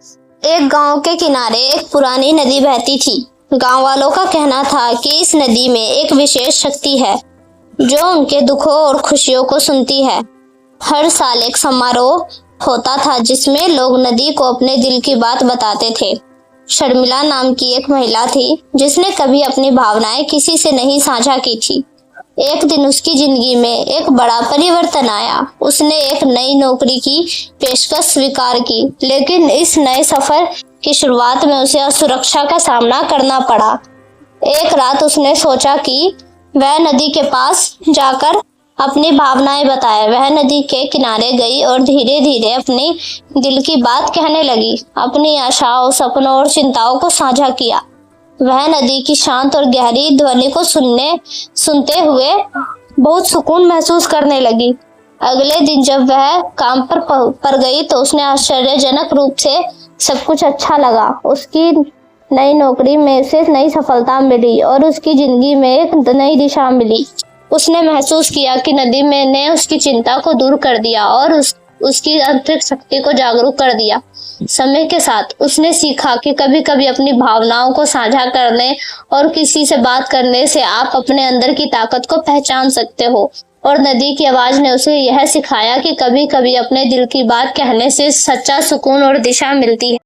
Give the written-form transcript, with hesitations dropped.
एक गांव के किनारे एक पुरानी नदी बहती थी। गांव वालों का कहना था कि इस नदी में एक विशेष शक्ति है जो उनके दुखों और खुशियों को सुनती है। हर साल एक समारोह होता था जिसमें लोग नदी को अपने दिल की बात बताते थे। शर्मिला नाम की एक महिला थी जिसने कभी अपनी भावनाएं किसी से नहीं साझा की थी। एक दिन उसकी जिंदगी में एक बड़ा परिवर्तन आया। उसने एक नई नौकरी की पेशकश स्वीकार की, लेकिन इस नए सफर की शुरुआत में उसे असुरक्षा का सामना करना पड़ा। एक रात उसने सोचा कि वह नदी के पास जाकर अपनी भावनाएं बताए। वह नदी के किनारे गई और धीरे धीरे अपनी दिल की बात कहने लगी। अपनी आशाओं, सपनों और चिंताओं को साझा किया। वह नदी की शांत और गहरी ध्वनि को सुनते हुए बहुत सुकून महसूस करने लगी। अगले दिन जब वह काम पर गई तो उसने आश्चर्यजनक रूप से सब कुछ अच्छा लगा। उसकी नई नौकरी में से नई सफलता मिली और उसकी जिंदगी में एक नई दिशा मिली। उसने महसूस किया कि नदी ने उसकी चिंता को दूर कर दिया और उसकी आंतरिक शक्ति को जागरूक कर दिया। समय के साथ उसने सीखा कि कभी कभी अपनी भावनाओं को साझा करने और किसी से बात करने से आप अपने अंदर की ताकत को पहचान सकते हो। और नदी की आवाज ने उसे यह सिखाया कि कभी कभी अपने दिल की बात कहने से सच्चा सुकून और दिशा मिलती है।